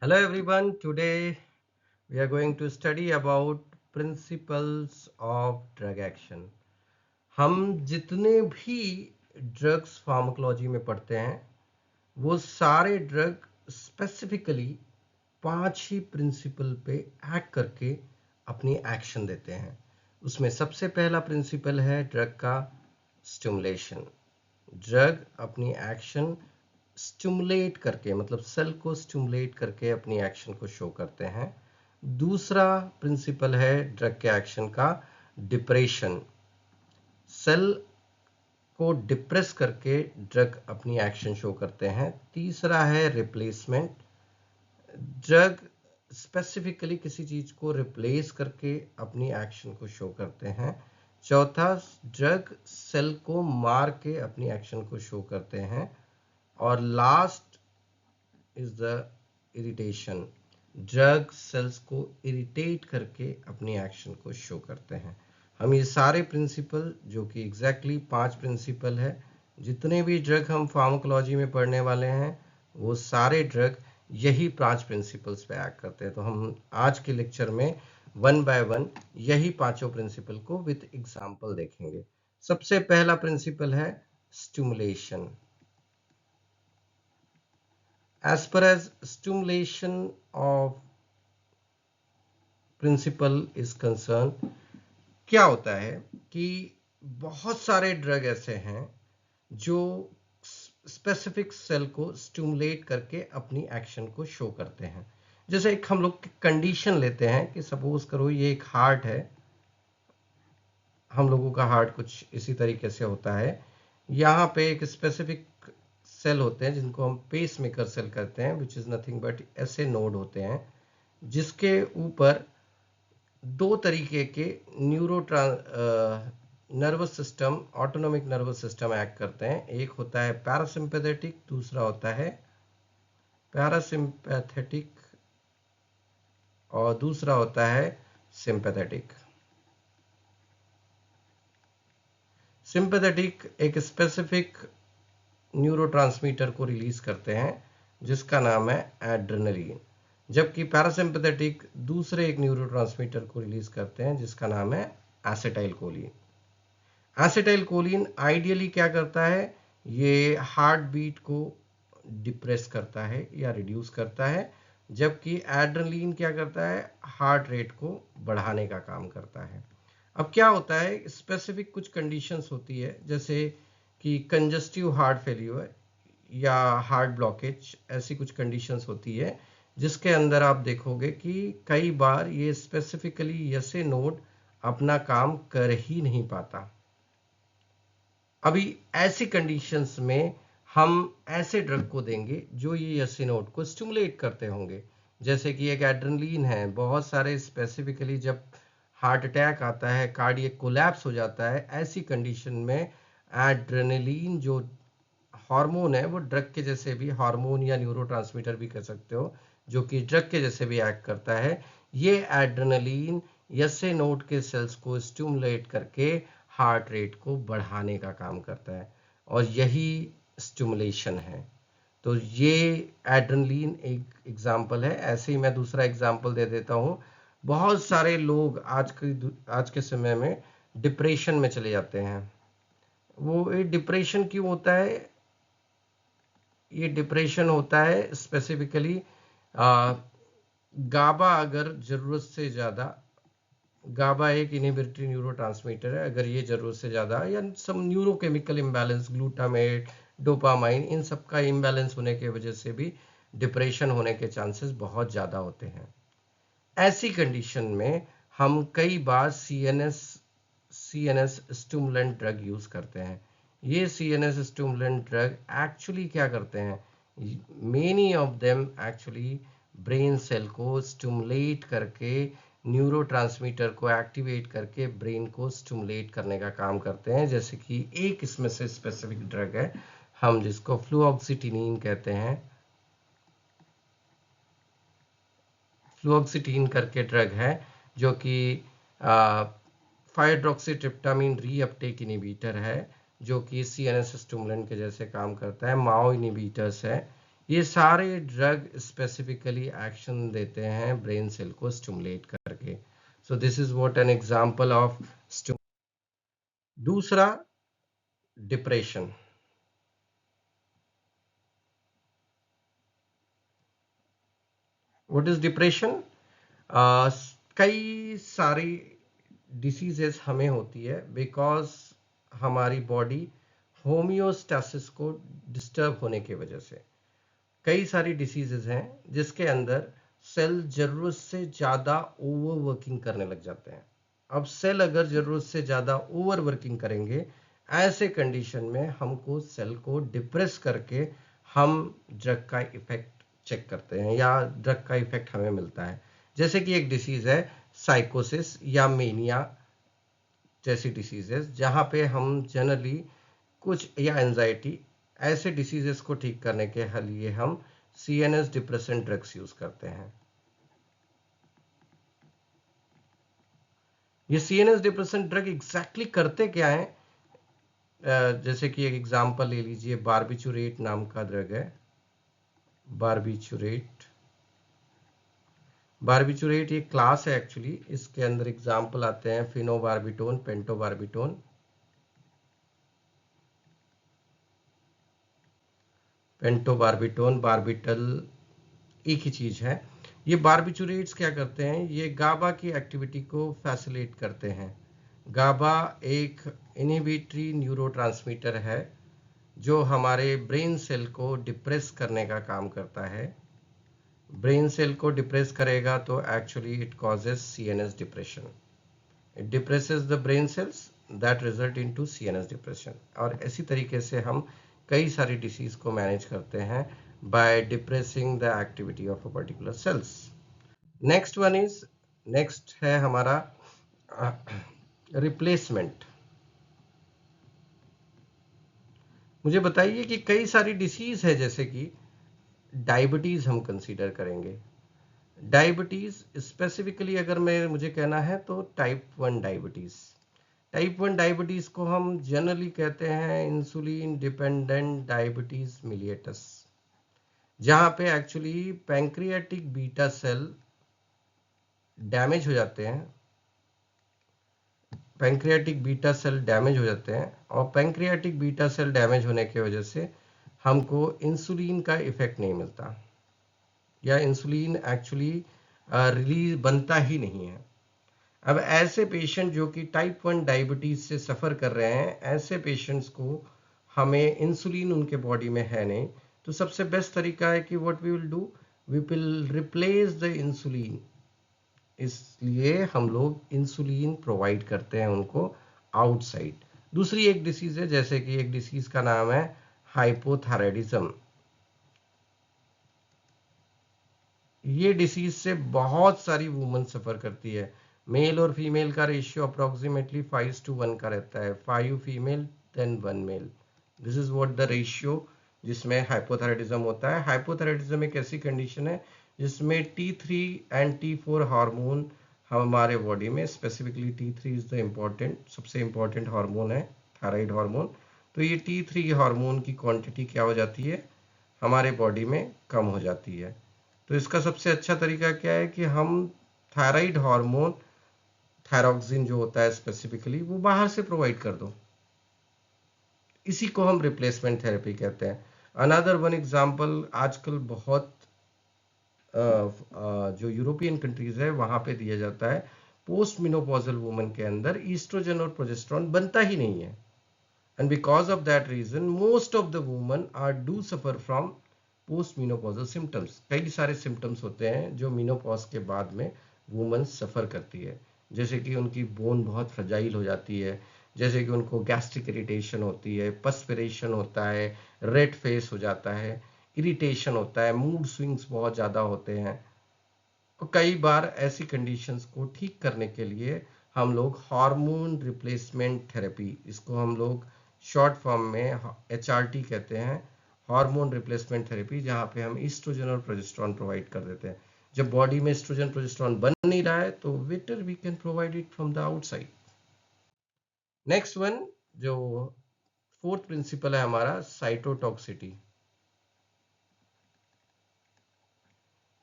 Hello everyone, today we are going to study about principles of drug action. हम जितने भी drugs pharmacology में पढ़ते हैं वो सारे ड्रग स्पेसिफिकली 5 ही प्रिंसिपल पे एक्ट करके अपनी एक्शन देते हैं। उसमें सबसे पहला प्रिंसिपल है ड्रग का स्टिमुलेशन। ड्रग अपनी एक्शन स्टिमुलेट करके मतलब सेल को स्टिमुलेट करके अपनी एक्शन को शो करते हैं। दूसरा प्रिंसिपल है ड्रग के एक्शन का डिप्रेशन। सेल को डिप्रेस करके ड्रग अपनी एक्शन शो करते हैं। तीसरा है रिप्लेसमेंट। ड्रग स्पेसिफिकली किसी चीज को रिप्लेस करके अपनी एक्शन को शो करते हैं। चौथा, ड्रग सेल को मार के अपनी एक्शन को शो करते हैं। और last is the irritation. Drug cells को इरिटेट करके अपनी एक्शन को शो करते हैं। हम ये सारे प्रिंसिपल जो कि एग्जैक्टली 5 प्रिंसिपल है, जितने भी ड्रग हम फार्माकोलॉजी में पढ़ने वाले हैं वो सारे ड्रग यही 5 प्रिंसिपल्स पे एक्ट करते हैं। तो हम आज के लेक्चर में वन बाय वन यही पांचों प्रिंसिपल को विद एग्जांपल देखेंगे। सबसे पहला प्रिंसिपल है stimulation. As far as stimulation of principle is concerned, क्या होता है कि बहुत सारे ड्रग ऐसे हैं जो स्पेसिफिक सेल को स्टिमुलेट करके अपनी एक्शन को शो करते हैं। जैसे एक हम लोग कंडीशन लेते हैं कि सपोज करो ये एक हार्ट है, हम लोगों का हार्ट कुछ इसी तरीके से होता है। यहाँ पे एक स्पेसिफिक सेल होते हैं जिनको हम पेस मेकर सेल कहते हैं, विच इज नथिंग बट ऐसे नोड होते हैं जिसके ऊपर दो तरीके के nervous system, autonomic nervous system act करते हैं। एक होता है पैरासिम्पैथेटिक, दूसरा होता है पैरासिम्पैथेटिक और दूसरा होता है सिंपैथेटिक। सिंपैथेटिक एक स्पेसिफिक न्यूरोट्रांसमीटर को रिलीज करते हैं जिसका नाम है एड्रेनलिन, जबकि पैरासिम्पैथेटिक दूसरे एक न्यूरोट्रांसमीटर को रिलीज करते हैं जिसका नाम है acetyl choline. Acetyl choline ideally क्या करता है, ये हार्ट बीट को डिप्रेस करता है या रिड्यूस करता है, जबकि एड्रेनलिन क्या करता है, हार्ट रेट को बढ़ाने का काम करता है। अब क्या होता है, स्पेसिफिक कुछ कंडीशंस होती है जैसे कि कंजस्टिव हार्ट फेल्यूर या हार्ट ब्लॉकेज, ऐसी कुछ कंडीशंस होती है जिसके अंदर आप देखोगे कि कई बार ये स्पेसिफिकली यसे नोड अपना काम कर ही नहीं पाता। अभी ऐसी कंडीशंस में हम ऐसे ड्रग को देंगे जो ये यसे नोड को स्टिमुलेट करते होंगे। जैसे कि एक एड्रेनलिन है, बहुत सारे स्पेसिफिकली जब हार्ट अटैक आता है, कार्डियक कोलैप्स हो जाता है, ऐसी कंडीशन में एड्रेनलिन जो हार्मोन है वो ड्रग के जैसे भी, हार्मोन या न्यूरोट्रांसमीटर भी कह सकते हो, जो कि ड्रग के जैसे भी एक्ट करता है। ये एड्रेनलिन यसे नोड के सेल्स को स्टिमुलेट करके हार्ट रेट को बढ़ाने का काम करता है और यही स्टिमुलेशन है। तो ये एड्रेनलिन एक एग्जाम्पल है। ऐसे ही मैं दूसरा एग्जाम्पल दे देता हूँ। बहुत सारे लोग आज के समय में डिप्रेशन में चले जाते हैं। वो ये डिप्रेशन क्यों होता है, ये डिप्रेशन होता है स्पेसिफिकली गाबा अगर जरूरत से ज़्यादा, गाबा एक इनहिबिटरी न्यूरोट्रांसमीटर है, अगर ये जरूरत से ज़्यादा या सम न्यूरोकेमिकल इम्बैलेंस, ग्लूटामेट, डोपामाइन, इन सब का इम्बैलेंस होने की वजह से भी डिप्रेशन होने के चांसेस बहुत ज़्यादा होते हैं। ऐसी कंडीशन में हम कई बार सीएनएस स्टिमुलेंट ड्रग यूज़ करते हैं। ये सीएनएस स्टिमुलेंट ड्रग एक्चुअली क्या करते हैं, many of them actually brain cell को स्टिमुलेट करके, न्यूरोट्रांसमीटर को एक्टिवेट करके ब्रेन को स्टिमुलेट करने का काम करते हैं। जैसे कि एक इसमें से स्पेसिफिक ड्रग है हम जिसको फ्लूऑक्सीटिनिन कहते हैं। फ्लूऑक्सीटिन करके ड्रग है जो कि 5-हाइड्रोक्सीट्रिप्टामाइन रीअपटेक इनहिबिटर है, जो कि सीएनएस स्टिमुलेंट के जैसे काम करता है। माओ इनहिबिटर्स है। ये सारे ड्रग स्पेसिफिकली एक्शन देते हैं ब्रेन सेल को स्टिमुलेट करके। सो this is what an example of. दूसरा, डिप्रेशन। What is depression? कई सारी डिसीजेस हमें होती है बिकॉज हमारी बॉडी होम्योस्टेसिस को डिस्टर्ब होने की वजह से। कई सारी डिसीजेज हैं जिसके अंदर सेल जरूरत से ज़्यादा ओवर वर्किंग करने लग जाते हैं। अब सेल अगर जरूरत से ज़्यादा ओवर वर्किंग करेंगे, ऐसे कंडीशन में हमको सेल को डिप्रेस करके हम ड्रग का इफेक्ट चेक करते हैं या ड्रग का इफेक्ट हमें मिलता है। जैसे कि एक डिसीज है साइकोसिस या मेनिया जैसी डिसीजेस, जहाँ पे हम जनरली कुछ, या एंजाइटी, ऐसे डिसीजेस को ठीक करने के लिए हम CNS डिप्रेसेंट ड्रग्स यूज करते हैं। ये CNS डिप्रेसेंट ड्रग एग्जैक्टली करते क्या है? जैसे कि एक एग्जांपल ले लीजिए, बारबिचुरेट नाम का ड्रग है। बारबिचुरेट बारबिचुरेट ये क्लास है एक्चुअली। इसके अंदर एग्जांपल आते हैं फिनोबार्बिटोन, पेंटोबार्बिटोन। पेंटोबार्बिटोन, बार्बिटल एक ही चीज है। ये बारबिचुरेट्स क्या करते हैं? ये गाबा की एक्टिविटी को फैसिलिटेट करते हैं। गाबा एक इनहिबिटरी न्यूरोट्रांसमीटर है जो हमारे ब्रेन सेल को डिप्रेस करने का काम करता है। ब्रेन सेल को डिप्रेस करेगा तो actually it causes CNS depression. It depresses the brain cells that result into CNS depression. और इसी तरीके से हम कई सारी डिसीज को मैनेज करते हैं by depressing the activity of a particular cells. Next है हमारा रिप्लेसमेंट। मुझे बताइए कि कई सारी डिसीज है, जैसे कि डायबिटीज हम कंसीडर करेंगे। डायबिटीज स्पेसिफिकली अगर मुझे कहना है तो टाइप 1 डायबिटीज। टाइप 1 डायबिटीज को हम जनरली कहते हैं इंसुलिन डिपेंडेंट डायबिटीज मिलिएटस, जहां पे actually pancreatic beta cell damage हो जाते हैं। पैंक्रियाटिक बीटा सेल डैमेज हो जाते हैं और पैंक्रियाटिक बीटा सेल डैमेज होने की वजह से हमको इंसुलिन का इफेक्ट नहीं मिलता, या इंसुलिन एक्चुअली रिलीज बनता ही नहीं है। अब ऐसे पेशेंट जो कि टाइप 1 डायबिटीज से सफ़र कर रहे हैं, ऐसे पेशेंट्स को हमें इंसुलिन उनके बॉडी में है नहीं, तो सबसे बेस्ट तरीका है कि what we will do, we will replace the insulin. इसलिए हम लोग इंसुलिन प्रोवाइड करते हैं उनको आउटसाइड। दूसरी एक डिसीज है, जैसे कि एक डिसीज का नाम है हाइपोथायराइडिज्म। ये डिसीज से बहुत सारी वुमन सफर करती है। मेल और फीमेल का रेशियो अप्रोक्सीमेटली 5:1 का रहता है, 5 female then 1 male. This is what the ratio जिसमें हाइपोथायराइडिज्म होता है। हाइपोथायराइडिज्म एक ऐसी कंडीशन है जिसमें T3 एंड T4 हार्मोन हमारे बॉडी में, specifically T3 is the important, सबसे इम्पोर्टेंट हार्मोन है, थायराइड हार्मोन। तो ये T3 हार्मोन की क्वांटिटी क्या हो जाती है, हमारे बॉडी में कम हो जाती है। तो इसका सबसे अच्छा तरीका क्या है कि हम थायराइड हार्मोन, थायरॉक्सिन जो होता है स्पेसिफिकली, वो बाहर से प्रोवाइड कर दो। इसी को हम रिप्लेसमेंट थेरेपी कहते हैं। अनदर वन एग्जांपल, आजकल बहुत जो यूरोपियन कंट्रीज है वहां पे दिया जाता है, पोस्ट मिनोपॉजल वुमन के अंदर ईस्ट्रोजन और प्रोजेस्टेरॉन बनता ही नहीं है, and because of that reason most of the woman are do suffer from post menopausal symptoms. कई सारे सिम्टम्स होते हैं जो मीनोपॉज के बाद में वुमन सफ़र करती है, जैसे कि उनकी बोन बहुत फ्रजाइल हो जाती है, जैसे कि उनको गैस्ट्रिक इरिटेशन होती है, पर्सपिरेशन होता है, रेड फेस हो जाता है, इरिटेशन होता है, मूड स्विंग्स बहुत ज़्यादा होते हैं। और कई बार ऐसी कंडीशंस को ठीक करने के लिए हम लोग हार्मोन रिप्लेसमेंट थेरेपी, इसको हम लोग शॉर्ट फॉर्म में HRT कहते हैं, हार्मोन रिप्लेसमेंट थेरेपी, जहाँ पे हम ईस्ट्रोजन और प्रोजेस्टेरॉन प्रोवाइड कर देते हैं। जब बॉडी में ईस्ट्रोजन प्रोजेस्टेरॉन बन नहीं रहा है तो better we can provide it from the outside. Next one, जो फोर्थ प्रिंसिपल है हमारा, साइटोटॉक्सिटी।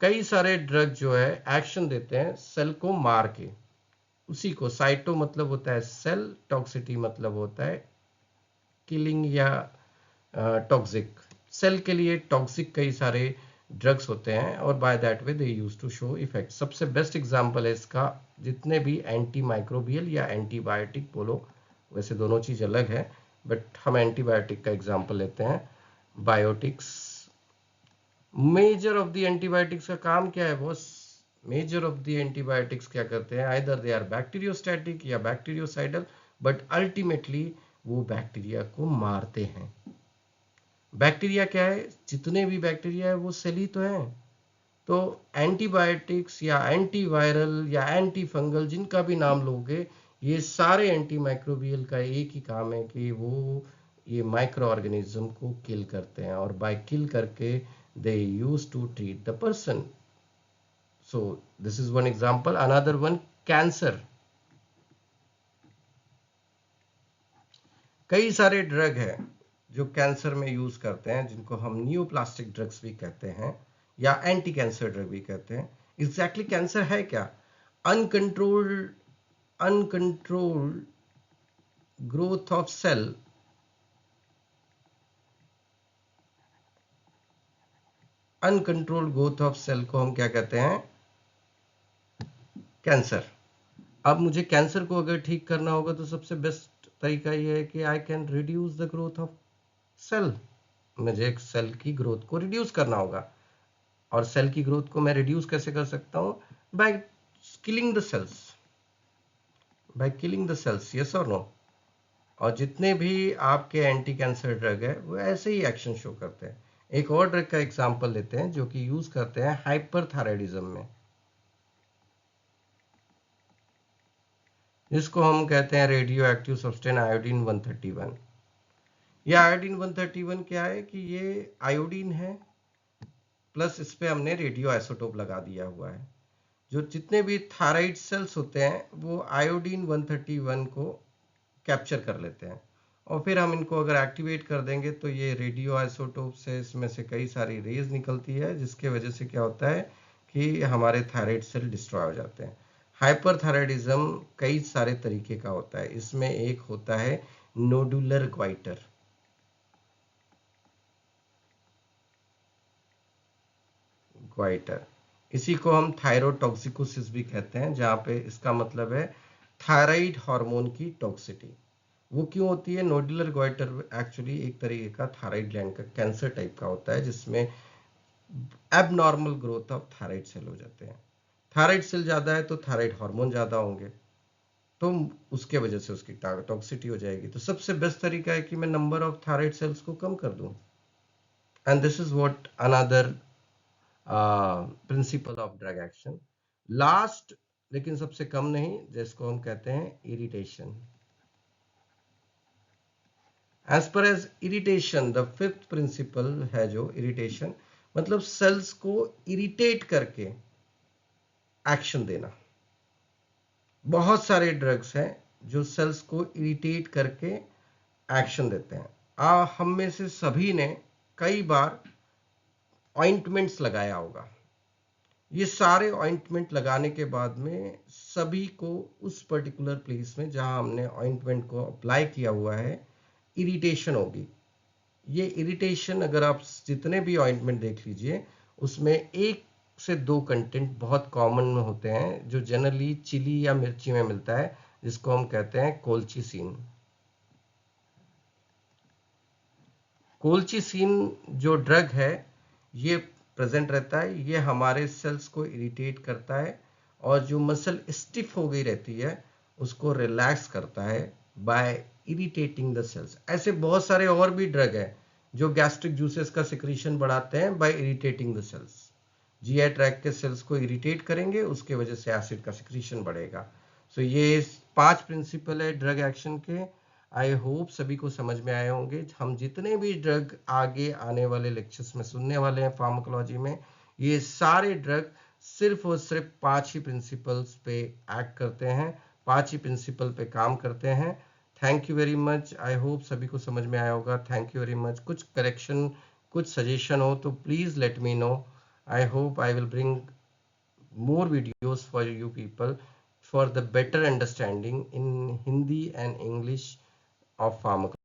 कई सारे ड्रग जो है एक्शन देते हैं सेल को मार के। उसी को साइटो मतलब होता है सेल, टॉक्सिटी मतलब होता है किलिंग या टॉक्सिक। सेल के लिए टॉक्सिक कई सारे ड्रग्स होते हैं और by that way they use to show effect. सबसे बेस्ट एग्जांपल है इसका जितने भी एंटी माइक्रोबियल या एंटीबायोटिक बोलो, वैसे दोनों चीज अलग है, बट हम एंटीबायोटिक का एग्जांपल लेते हैं। Biotics, measure of the antibiotics का काम क्या है boss? Measure of the antibiotics क्या करते हैं? आइदर दे आर बैक्टीरियोस्टैटिक या बैक्टीरियोसाइडल, बट अल्टीमेटली वो बैक्टीरिया को मारते हैं। बैक्टीरिया क्या है? जितने भी बैक्टीरिया है वो सेल ही तो है। तो एंटीबायोटिक्स या एंटीवायरल या एंटी फंगल जिनका भी नाम लोगे, ये सारे एंटी माइक्रोबियल का एक ही काम है कि वो ये माइक्रो ऑर्गेनिज्म को किल करते हैं, और बाय किल करके they use to treat the person. So this is one example. Another one, cancer. कई सारे ड्रग है जो कैंसर में यूज करते हैं, जिनको हम न्यूप्लास्टिक ड्रग्स भी कहते हैं या एंटी कैंसर ड्रग भी कहते हैं। एग्जैक्टली कैंसर है क्या? Uncontrolled growth of cell, uncontrolled growth of cell को हम क्या कहते हैं? कैंसर। अब मुझे कैंसर को अगर ठीक करना होगा तो सबसे बेस्ट तरीका ये है कि I can reduce the growth of cell. मुझे एक सेल की ग्रोथ को रिड्यूस करना होगा, और सेल की ग्रोथ को मैं रिड्यूस कैसे कर सकता हूं? By killing the cells, by killing the cells, yes और नो? और जितने भी आपके एंटी कैंसर ड्रग है वो ऐसे ही एक्शन शो करते हैं। एक और ड्रग का एग्जांपल लेते हैं जो कि यूज करते हैं हाइपरथायराइडिज्म में, जिसको हम कहते हैं रेडियो एक्टिव सब्सटेंस आयोडीन 131। ये आयोडीन 131 क्या है कि ये आयोडीन है प्लस इस पे हमने रेडियो आइसोटोप लगा दिया हुआ है। जो जितने भी थायराइड सेल्स होते हैं वो आयोडीन 131 को कैप्चर कर लेते हैं, और फिर हम इनको अगर एक्टिवेट कर देंगे तो ये रेडियो आइसोटोप से इसमें से कई सारी रेज निकलती है, जिसके वजह से क्या होता है कि हमारे थायराइड सेल डिस्ट्रॉय हो जाते हैं। हाइपरथायराइडिज्म कई सारे तरीके का होता है। इसमें एक होता है नोडुलर ग्वाइटर। ग्वाइटर, इसी को हम थायरोटॉक्सिकोसिस भी कहते हैं, जहां पे इसका मतलब है थायराइड हार्मोन की टॉक्सिटी। वो क्यों होती है? नोडुलर ग्वाइटर एक्चुअली एक तरीके का थायराइड ग्लैंड का कैंसर टाइप का होता है, जिसमें abnormal growth of thyroid cell हो जाते हैं। थायराइड सेल ज्यादा है तो थायराइड हार्मोन ज्यादा होंगे, तो उसके वजह से उसकी टॉक्सिटी हो जाएगी। तो सबसे बेस्ट तरीका है कि मैं नंबर ऑफ थायराइड सेल्स को कम कर दूं, and this is what another principle of drug action. Last लेकिन सबसे कम नहीं, जिसको हम कहते हैं irritation. As per as irritation, the fifth principle है जो इरिटेशन, मतलब सेल्स को इरिटेट करके एक्शन देना। बहुत सारे ड्रग्स हैं जो सेल्स को इरिटेट करके एक्शन देते हैं। हम में से सभी ने कई बार ऑइंटमेंट्स लगाया होगा। ये सारे ऑइंटमेंट लगाने के बाद में सभी को उस पर्टिकुलर प्लेस में जहां हमने ऑइंटमेंट को अप्लाई किया हुआ है इरिटेशन होगी। ये इरिटेशन अगर आप जितने भी ऑइंटमेंट देख लीजिए, उसमें एक से दो कंटेंट बहुत कॉमन होते हैं जो जनरली चिली या मिर्ची में मिलता है, जिसको हम कहते हैं कोल्चिसिन। कोल्चिसिन जो ड्रग है ये प्रेजेंट रहता है, ये हमारे सेल्स को इरिटेट करता है, और जो मसल स्टिफ हो गई रहती है उसको रिलैक्स करता है बाय इरिटेटिंग द सेल्स। ऐसे बहुत सारे और भी ड्रग है जो गैस्ट्रिक जूसेस का सिक्रीशन बढ़ाते हैं by irritating the cells. GI tract के सेल्स को इरिटेट करेंगे, उसके वजह से एसिड का सिक्रीशन बढ़ेगा। सो ये 5 प्रिंसिपल है ड्रग एक्शन के। आई होप सभी को समझ में आए होंगे। हम जितने भी ड्रग आगे आने वाले लेक्चर्स में सुनने वाले हैं फार्माकोलॉजी में, ये सारे ड्रग सिर्फ और सिर्फ 5 ही प्रिंसिपल्स पे एक्ट करते हैं, 5 ही प्रिंसिपल पे काम करते हैं। Thank you very much. I hope सभी को समझ में आया होगा। Thank you very much. कुछ करेक्शन, कुछ सजेशन हो तो please let me know, I hope I will bring more videos for you people for the better understanding in Hindi and English of pharmacology.